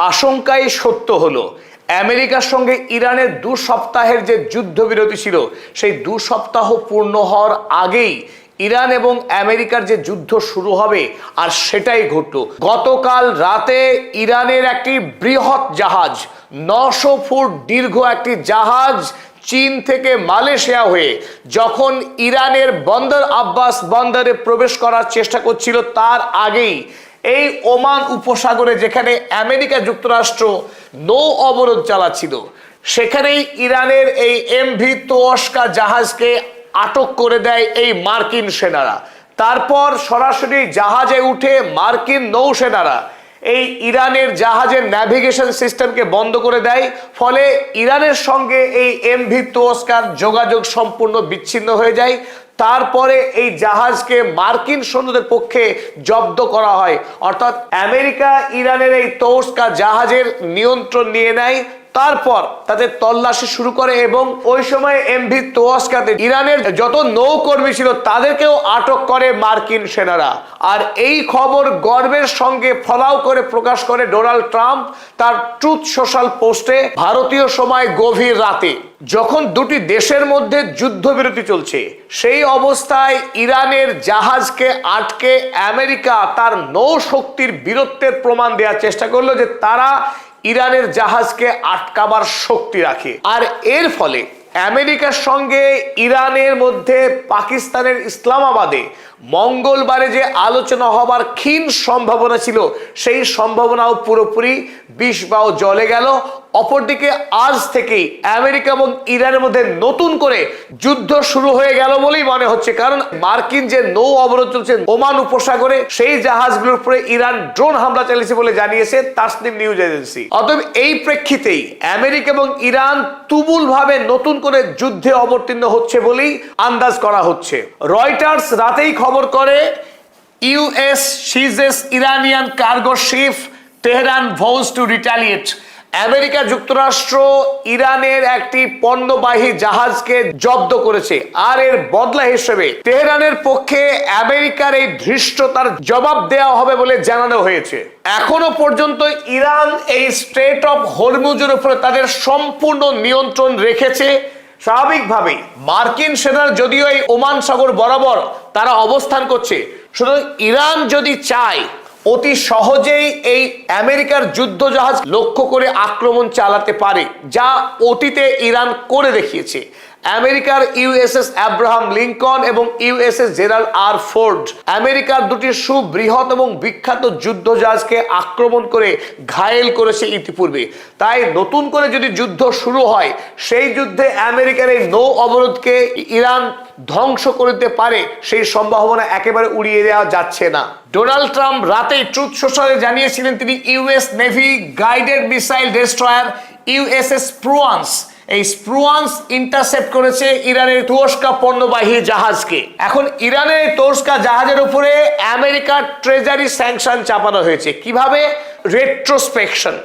আশঙ্কাই সত্য হলো। আমেরিকার সঙ্গে ইরানের 2 সপ্তাহের যে যুদ্ধবিরতি ছিল, সেই 2 সপ্তাহ পূর্ণ হওয়ার আগেই ইরান এবং আমেরিকার যে যুদ্ধ শুরু হবে, আর সেটাই ঘটল। গতকাল রাতে ইরানের একটি বৃহৎ জাহাজ, 900 ফুট দীর্ঘ একটি জাহাজ, চীন থেকে মালয়েশিয়া হয়ে যখন ইরানের বন্দর আব্বাস বন্দরে প্রবেশ করার চেষ্টা করছিল, তার আগেই এই ওমান উপসাগরে, যেখানে আমেরিকা যুক্তরাষ্ট্র নৌ অবরোধ চালাচ্ছিল, সেখানেই ইরানের এই এমভি তোয়াস্কা জাহাজকে আটক করে দেয় এই মার্কিন সেনারা। তারপর সরাসরি জাহাজে উঠে মার্কিন নৌসেনারা এই ইরানের জাহাজের ন্যাভিগেশন সিস্টেমকে বন্ধ করে দেয়। ফলে ইরানের সঙ্গে এই এমভি তোয়াস্কার যোগাযোগ সম্পূর্ণ বিচ্ছিন্ন হয়ে যায়। তারপরে এই জাহাজকে মার্কিন সৈন্যদের পক্ষে জব্দ করা হয়, অর্থাৎ আমেরিকা ইরানের এই তোয়াস্কা জাহাজের নিয়ন্ত্রণ নিয়ে নেয়। তারপর তাদের তল্লাশি শুরু করে এবং ওই সময় এমভি তোয়াস্কাতে ইরানের যত নৌকর্মী ছিল তাদেরকেও আটক করে মার্কিন সেনারা। আর এই খবর গর্বের সঙ্গে ফলাও করে প্রকাশ করে ডোনাল্ড ট্রাম্প তার ট্রুথ সোশ্যাল পোস্টে। ভারতীয় সময় গভীর রাতে, যখন দুটি দেশের মধ্যে যুদ্ধবিরতি চলছে, সেই অবস্থায় ইরানের জাহাজকে আটকে আমেরিকা তার নৌ শক্তির বীরত্বের প্রমাণ দেওয়ার চেষ্টা করলো যে তারা ইরানের জাহাজকে আটকাবার শক্তি রাখে। আর এর ফলে আমেরিকার সঙ্গে ইরানের মধ্যে পাকিস্তানের ইসলামাবাদে মঙ্গলবারে যে আলোচনা হবার ক্ষীণ সম্ভাবনা ছিল, সেই সম্ভাবনাও পুরোপুরি বিষবাও জ্বলে গেল। অপরদিকে আজ থেকেই আমেরিকা এবং ইরানের মধ্যে নতুন করে যুদ্ধ শুরু হয়ে গেল বলেই মনে হচ্ছে, কারণ মার্কিন যে নৌ অবরোধ চলছে ওমান উপসাগরে, সেই জাহাজগুলোর উপরে ইরান ড্রোন হামলা চালিয়েছে বলে জানিয়েছে তাসনিম নিউজ এজেন্সি। অতএব এই প্রেক্ষিতেই আমেরিকা এবং ইরান তুমুল ভাবে নতুন করে যুদ্ধে অবতীর্ণ হচ্ছে বলেই আন্দাজ করা হচ্ছে। রয়টার্স রাতেই খবর করে, US সিজেস Iranian cargo sheep, Tehran ভোজ টু রিটালিয়েট। আমেরিকা যুক্তরাষ্ট্র ইরানের একটি পণ্যবাহী জাহাজকে জব্দ করেছে, আর এর বদলা হিসেবে তেহরানের পক্ষে আমেরিকার এই ধৃষ্টতার জবাব দেওয়া হবে বলে জানানো হয়েছে। এখনো পর্যন্ত ইরান এই স্ট্রেট অফ হরমুজের উপরে তাদের সম্পূর্ণ নিয়ন্ত্রণ রেখেছে। স্বাভাবিকভাবেই মার্কিন সেনার যদিও এই ওমান সাগর বরাবর তারা অবস্থান করছে, সুতরাং ইরান যদি চায় অতি সহজেই এই আমেরিকার যুদ্ধ জাহাজ লক্ষ্য করে আক্রমণ চালাতে পারে, যা অতীতে ইরান করে দেখিয়েছে। আমেরিকার ইউএসএস আব্রাহাম লিঙ্কন এবং ইউএসএস জেরাল্ড আর ফোর্ড আমেরিকার দুটি সুবৃহৎ এবং বিখ্যাত যুদ্ধ জাহাজকে আক্রমণ করে ঘায়েল করেছে ইতিপূর্বে। তাই নতুন করে যদি যুদ্ধ শুরু হয়, সেই যুদ্ধে আমেরিকার এই নৌ অবরোধকে ইরান ধ্বংস করতে পারে, সেই সম্ভাবনা একেবারে উড়িয়ে দেওয়া যাচ্ছে না। ডোনাল্ড ট্রাম্প রাতেই ট্রুথ সোশ্যালে জানিয়েছিলেন তিনি US navy guided missile destroyer USS Spruance, এই স্প্রুয়ান্স ইন্টারসেপ্ট করেছে ইরানের তোয়াস্কা পণ্যবাহী জাহাজকে। এখন ইরানের এই তোয়াস্কা জাহাজের উপরে আমেরিকার ট্রেজারি স্যাংশন চাপানো হয়েছে। কিভাবে? রেট্রোস্পেকশন।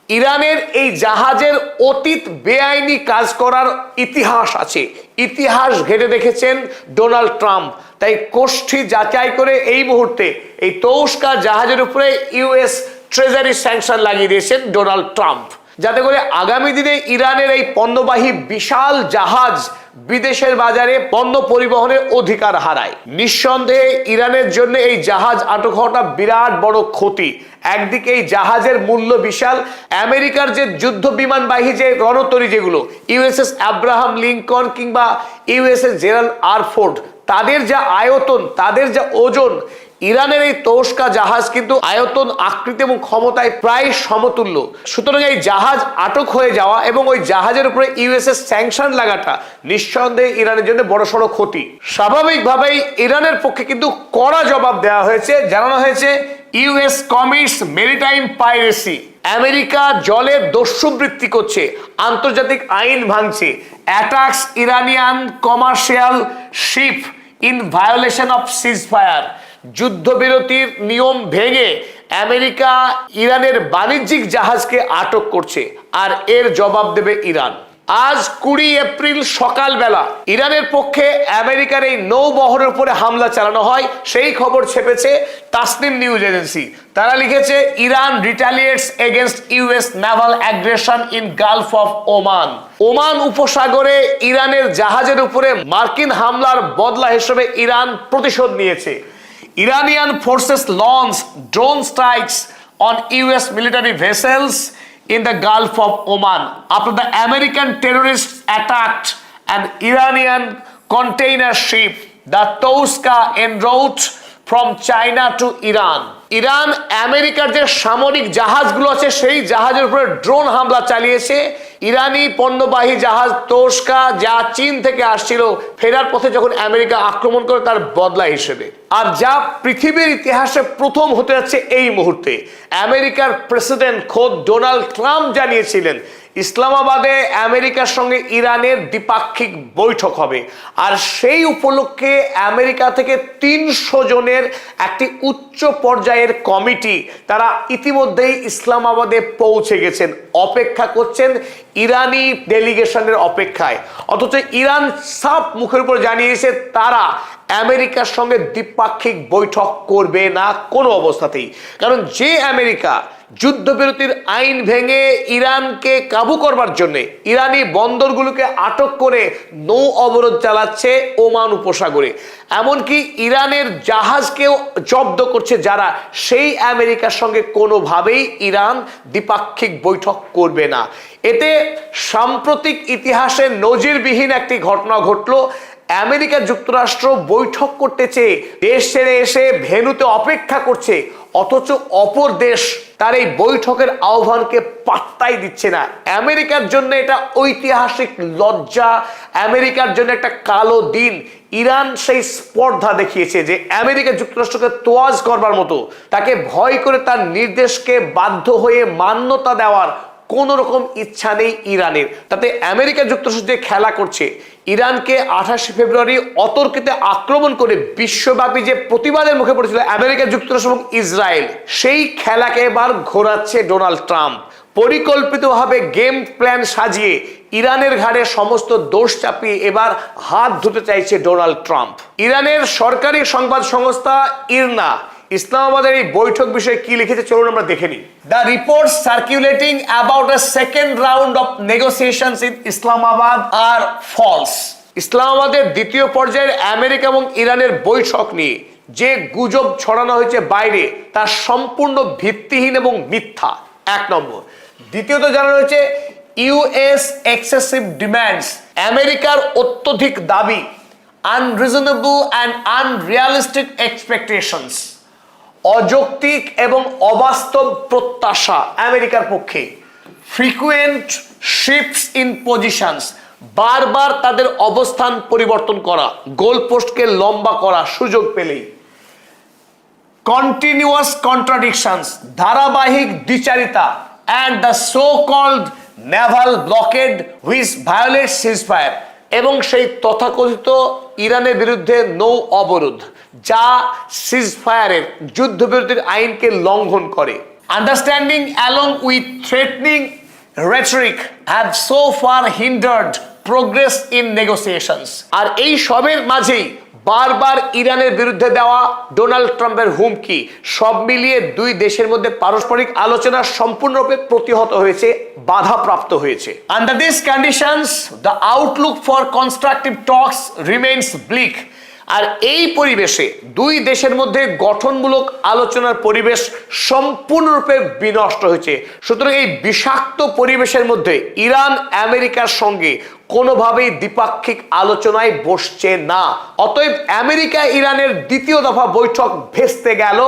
ইরানের এই জাহাজের অতীত বেআইনি কাজ করার ইতিহাস আছে, ইতিহাস ঘেটে দেখেছেন ডোনাল্ড ট্রাম্প। তাই কোষ্ঠী যাচাই করে এই মুহূর্তে এই তোয়াস্কা জাহাজের উপরে ইউএস ট্রেজারি স্যাংশন লাগিয়ে দিয়েছেন ডোনাল্ড ট্রাম্প, যাতে করে আগামী দিনে ইরানের এই পণ্যবাহী বিশাল জাহাজ বিদেশের বাজারে পণ্য পরিবহনের অধিকার হারায়। নিঃসন্দেহে ইরানের জন্য এই জাহাজ আটক হওয়াটা বিরাট বড় ক্ষতি। একদিকে এই জাহাজের মূল্য বিশাল, আমেরিকার যে যুদ্ধ বিমানবাহী যে রণতরী যেগুলো ইউএসএস আব্রাহাম লিঙ্কন কিংবা ইউএসএস জেরাল্ড আর ফোর্ড, তাদের যা আয়তন, তাদের যা ওজন, ইরানের এই তোয়াস্কা জাহাজ কিন্তু আয়তন, আকৃতি এবং ক্ষমতায় প্রায় সমতুল্য। সুতরাং এই জাহাজ আটক হয়ে যাওয়া এবং ওই জাহাজের উপরে ইউএসএস স্যাংশন লাগাটা নিঃসন্দেহে ইরানের জন্য বড়সড় ক্ষতি। স্বাভাবিকভাবেই ইরানের পক্ষে কিন্তু কড়া জবাব দেওয়া হয়েছে। জানানো হয়েছে US commits maritime piracy, America জলে দস্যুবৃত্তি করছে, আন্তর্জাতিক আইন ভাঙছে, attacks Iranian commercial ship in violation of ceasefire. যুদ্ধবিরতির নিয়ম ভেঙে আমেরিকা ইরানের বাণিজ্যিক জাহাজকে আটক করছে, আর এর জবাব দেবে ইরান। আজ 20 এপ্রিল সকালবেলা ইরানের পক্ষে আমেরিকার এই নৌবহরের উপরে হামলা চালানো হয়, সেই খবর ছেপেছে তাসনিম নিউজ এজেন্সি। তারা লিখেছে, Iran retaliates against US naval aggression in Gulf of Oman. Oman উপসাগরে ইরানের জাহাজের উপরে মার্কিন হামলার বদলা হিসেবে ইরান প্রতিশোধ নিয়েছে। Iranian forces launched drone strikes on US military vessels in the Gulf of Oman after the American terrorists attacked an Iranian container ship, the Toska, en route from China to Iran. Iran আমেরিকার যে সামরিক জাহাজগুলো আছে সেই জাহাজের উপরে drone হামলা চালিয়েছে। ইরানি পণ্যবাহী জাহাজ তোস্কা, যা চীন থেকে আসছিল, ফেরার পথে যখন আমেরিকা আক্রমণ করে তার বদলা হিসেবে, আর যা পৃথিবীর ইতিহাসে প্রথম হতে যাচ্ছে এই মুহূর্তে। আমেরিকার প্রেসিডেন্ট খোদ ডোনাল্ড ট্রাম্প জানিয়েছিলেন ইসলামাবাদে আমেরিকার সঙ্গে ইরানের দ্বিপাক্ষিক বৈঠক হবে, আর সেই উপলক্ষে আমেরিকা থেকে 300 জনের একটি উচ্চ পর্যায়ের কমিটি তারা ইতিমধ্যেই ইসলামাবাদে পৌঁছে গেছেন, অপেক্ষা করছেন ইরানি ডেলিগেশনের অপেক্ষায়। অথচ ইরান সাফ মুখের উপর জানিয়েছে তারা আমেরিকার সঙ্গে দ্বিপাক্ষিক বৈঠক করবে না কোনো অবস্থাতেই। কারণ যে আমেরিকা যুদ্ধবিরতির আইন ভেঙে ইরানকে কাবু করবার জন্য ইরানি বন্দরগুলোকে আটক করে নৌ অবরোধ চালাচ্ছে ওমান উপসাগরে, এমনকি ইরানের জাহাজকেও জব্দ করছে যারা, সেই আমেরিকার সঙ্গে কোনোভাবেই ইরান দ্বিপাক্ষিক বৈঠক করবে না। এতে সাম্প্রতিক ইতিহাসে নজিরবিহীন একটি ঘটনা ঘটলো। আমেরিকা যুক্তরাষ্ট্র বৈঠক করতে চেয়ে দেশ ছেড়ে এসে ভেন্যুতে অপেক্ষা করছে, অথচ অপর দেশ তার এই বৈঠকের আহ্বানকে পাত্তাই দিচ্ছে না। আমেরিকার জন্য এটা ঐতিহাসিক লজ্জা, আমেরিকার জন্য একটা কালো দিন। ইরান সেই স্পর্ধা দেখিয়েছে যে আমেরিকা যুক্তরাষ্ট্রকে তোয়াজ করবার মতো, তাকে ভয় করে তার নির্দেশকে বাধ্য হয়ে মান্যতা দেওয়ার কোন রকম ইচ্ছা নেই ইরানের। তাতে আমেরিকা যুক্তরাষ্ট্র যে খেলা করছে, ইরানকে 28 ফেব্রুয়ারি অতর্কিতে আক্রমণ করে বিশ্বব্যাপী যে প্রতিবাদের মুখে পড়েছিল আমেরিকা যুক্তরাষ্ট্র এবং ইসরায়েল, সেই খেলাকে এবার ঘোরাচ্ছে ডোনাল্ড ট্রাম্প। পরিকল্পিতভাবে গেম প্ল্যান সাজিয়ে ইরানের ঘাড়ে সমস্ত দোষ চাপিয়ে এবার হাত ধুতে চাইছে ডোনাল্ড ট্রাম্প। ইরানের সরকারি সংবাদ সংস্থা ইরনা ইসলামাবাদের এই বৈঠক বিষয়ে কি লিখেছে চলুন আমরা দেখে নিই। The report circulating about a second round of negotiations in Islamabad are false. ইসলামাবাদের দ্বিতীয় পর্যায়ের আমেরিকা এবং ইরানের বৈঠক নিয়ে যে গুজব ছড়ানো হয়েছে বাইরে, তা সম্পূর্ণ ভিত্তিহীন এবং মিথ্যা, 1 নম্বর। দ্বিতীয়ত জানানো হয়েছে ইউএস এক্সেসিভ ডিমান্ডস, আমেরিকার অত্যধিক দাবি, আনরিজনেবল অ্যান্ড আনরিয়ালিস্টিক এক্সপেকটেশনস, অযৌক্তিক এবং অবাস্তব প্রত্যাশা আমেরিকার পক্ষে, ফ্রিকুয়েন্ট শিফটস ইন পজিশনস, বারবার তাদের অবস্থান পরিবর্তন করা, গোল পোস্টকে লম্বা করা সুযোগ পেলেই, কন্টিনিউয়াস কন্ট্রাডিকশনস, ধারাবাহিক দ্বিচারিতা, and the so called naval blockade which violates ceasefire, এবং সেই তথাকথিত ইরানের বিরুদ্ধে নৌ অবরোধ যা সিজফায়ারের যুদ্ধবিরতির আইনকে লঙ্ঘন করে। Understanding along with threatening rhetoric have so far hindered progress in negotiations. আর এই সবের মাঝেই বারবার ইরানের বিরুদ্ধে দেওয়া ডোনাল্ড ট্রাম্পের হুমকি, সব মিলিয়ে দুই দেশের মধ্যে পারস্পরিক আলোচনা সম্পূর্ণরূপে প্রতিহত হয়েছে, বাধাপ্রাপ্ত হয়েছে। Under this conditions the outlook for constructive talks remains bleak. আর এই পরিবেশে দুই দেশের মধ্যে গঠনমূলক আলোচনার পরিবেশ সম্পূর্ণরূপে বিনষ্ট হয়েছে। সুতরাং এই বিষাক্ত পরিবেশের মধ্যে ইরান আমেরিকার সঙ্গে কোনোভাবেই দ্বিপাক্ষিক আলোচনায় বসছে না। অতএব আমেরিকা ইরানের দ্বিতীয় দফা বৈঠক ভেস্তে গেল।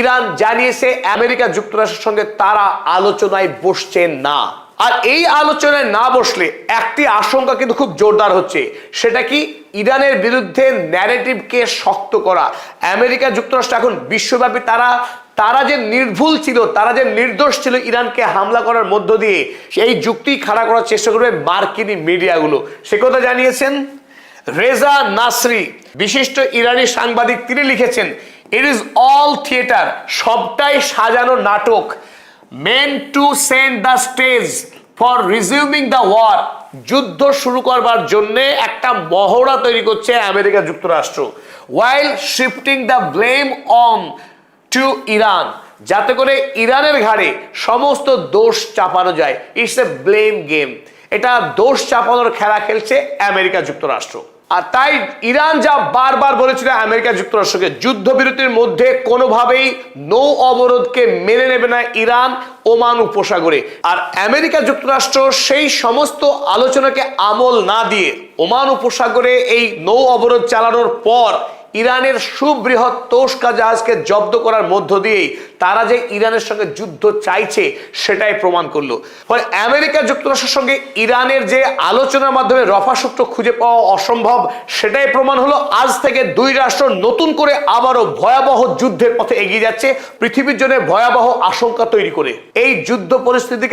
ইরান জানিয়েছে আমেরিকা যুক্তরাষ্ট্রের সঙ্গে তারা আলোচনায় বসছে না। আর এই আলোচনায় না বসলে একটি আশঙ্কা কিন্তু খুব জোরদার হচ্ছে, সেটা কি? ইরানের বিরুদ্ধে ন্যারেটিভকে শক্ত করা। আমেরিকা যুক্তরাষ্ট্র এখন বিশ্বব্যাপী তারা যে নির্ভুল ছিল, তারা যে নির্দোষ ছিল ইরানকে হামলা করার মধ্য দিয়ে, সেই যুক্তি খাড়া করার চেষ্টা করবে মার্কিনী মিডিয়াগুলো। সে কথা জানিয়েছেন রেজা নাসরি, বিশিষ্ট ইরানি সাংবাদিক। তিনি লিখেছেন, ইট ইজ অল থিয়েটার, সবটাই সাজানো নাটক, meant to set the stage for resuming the war যুদ্ধ শুরু করবার জন্য একটা মহড়া তৈরি করছে আমেরিকা যুক্তরাষ্ট্র, while shifting the blame on to Iran, যাতে করে ইরানের ঘাড়ে সমস্ত দোষ চাপানো যায়। ইটস এ ব্লেম গেম, এটা দোষ চাপানোর খেলা খেলছে আমেরিকা যুক্তরাষ্ট্র। আর তাই ইরান যা বারবার বলেছিল আমেরিকা যুক্তরাষ্ট্রকে, যুদ্ধবিরতির মধ্যে কোনোভাবেই নৌ অবরোধকে মেনে নেবে না ইরান ওমান উপসাগরে। আর আমেরিকা যুক্তরাষ্ট্র সেই সমস্ত আলোচনাকে আমল না দিয়ে ওমান উপসাগরে এই নৌ অবরোধ চালানোর পর ইরানের সুবৃহৎ তোশকা জাহাজকে জব্দ করার মধ্য দিয়েই তারা যে ইরানের সঙ্গে যুদ্ধ চাইছে সেটাই প্রমাণ করলো। ফলে আমেরিকা যুক্তরাষ্ট্রের সঙ্গে ইরানের যে আলোচনার মাধ্যমে রফা সূত্র খুঁজে পাওয়া অসম্ভব, সেটাই প্রমাণ হলো। আজ থেকে দুই রাষ্ট্র নতুন করে আবারও ভয়াবহ যুদ্ধের পথে এগিয়ে যাচ্ছে, পৃথিবীর জন্য ভয়াবহ আশঙ্কা তৈরি করে। এই যুদ্ধ পরিস্থিতিকে